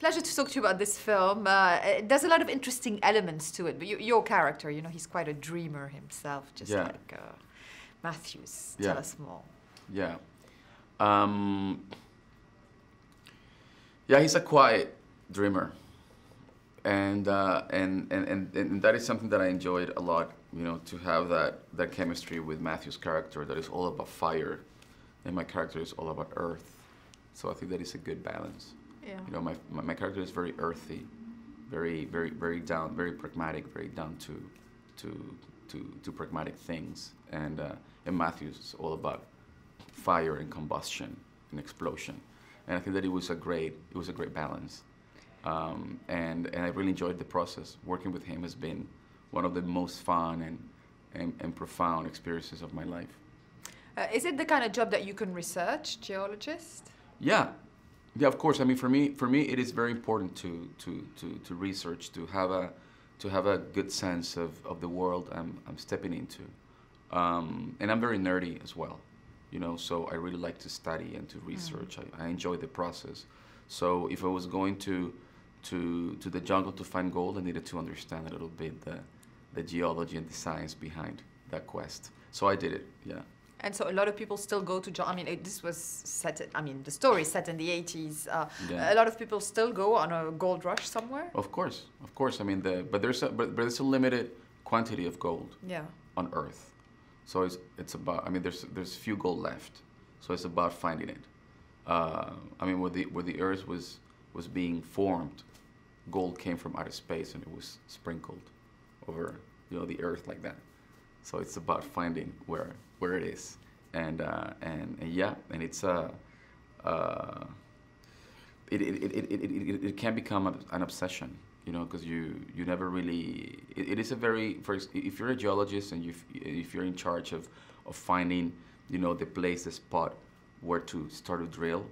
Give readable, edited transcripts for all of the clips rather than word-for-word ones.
Pleasure to talk to you about this film. There's a lot of interesting elements to it. But your character, you know, he's quite a dreamer himself, just like Matthews. Tell us more. Yeah. Yeah, he's a quiet dreamer, and that is something that I enjoyed a lot. You know, to have that chemistry with Matthew's character that is all about fire, and my character is all about earth. So I think that is a good balance. Yeah. You know, my character is very earthy, very pragmatic, very down to pragmatic things, and Matthew's is all about fire and combustion and explosion. And I think that it was a great balance, and I really enjoyed the process. Working with him has been one of the most fun and profound experiences of my life. Is it the kind of job that you can research, geologist? Yeah, of course. I mean, for me, it is very important to research, to have a good sense of the world I'm stepping into, and I'm very nerdy as well. You know, so I really like to study and to research. I enjoy the process. So if I was going to the jungle to find gold, I needed to understand a little bit the geology and the science behind that quest. So I did it, yeah. And so a lot of people still go to, I mean, this was set, the story is set in the 80s. A lot of people still go on a gold rush somewhere? Of course. I mean, but there's a limited quantity of gold on Earth. So it's about, I mean, there's few gold left. So it's about finding it. I mean, where the Earth was being formed, gold came from outer space and it was sprinkled over, you know, the Earth like that. So it's about finding where it is, and it's it can become an obsession, you know, because you never really. It is a very, if you're a geologist and if you're in charge of finding, you know, the spot where to start a drill,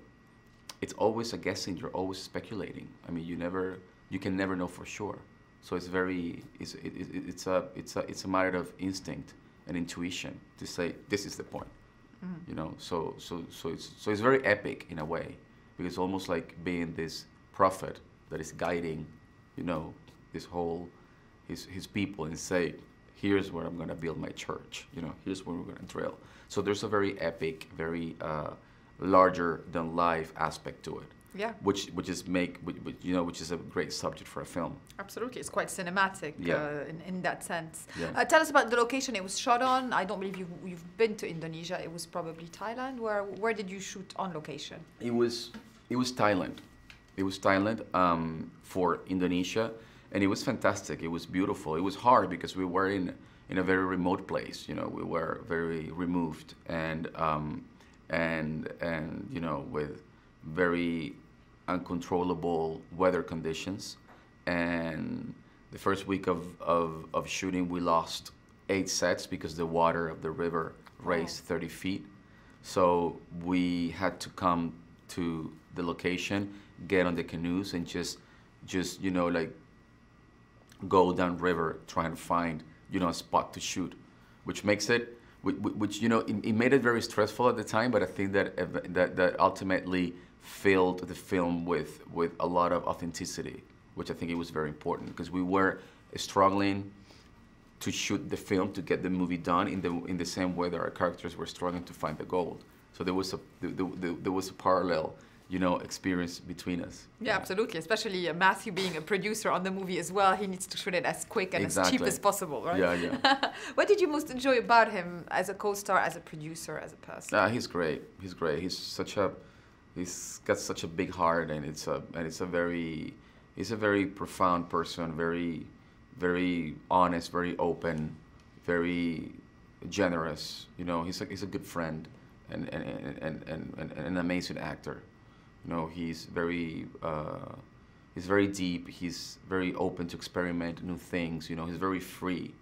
it's always a guessing. You're always speculating. I mean, you can never know for sure. So it's a matter of instinct and intuition to say this is the point, you know. So it's very epic in a way, because it's almost like being this prophet that is guiding, you know, his people and say, here's where I'm going to build my church, you know, here's where we're going to drill. So there's a very epic, very larger than life aspect to it. Yeah. Which is a great subject for a film. Absolutely, it's quite cinematic in that sense. Yeah. Tell us about the location it was shot on. I don't believe you've been to Indonesia. It was probably Thailand. Where did you shoot on location? It was Thailand. It was Thailand for Indonesia, and it was fantastic. It was beautiful. It was hard because we were in a very remote place. You know, we were very removed and you know, with very uncontrollable weather conditions. And the first week of shooting, we lost 8 sets because the water of the river raised 30 feet. So we had to come to the location, get on the canoes, and just you know, like go down river trying to find, you know, a spot to shoot, which makes it, which you know, it made it very stressful at the time. But I think that ultimately filled the film with a lot of authenticity, which I think it was very important, because we were struggling to shoot the film, to get the movie done in the same way that our characters were struggling to find the gold. So there was a parallel, you know, experience between us. Yeah, absolutely. Especially Matthew being a producer on the movie as well. He needs to shoot it as quick and as cheap as possible, right? Yeah. What did you most enjoy about him as a co-star, as a producer, as a person? He's great. He's got such a big heart, and he's a very profound person, very honest, very open, very generous. You know, he's a good friend and an amazing actor. You know, he's very deep. He's very open to experiment new things. You know, he's very free.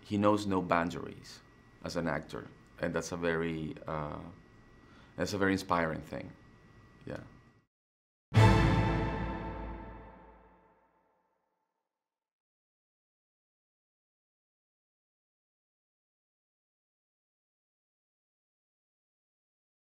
He knows no boundaries as an actor, and that's a very inspiring thing. Yeah.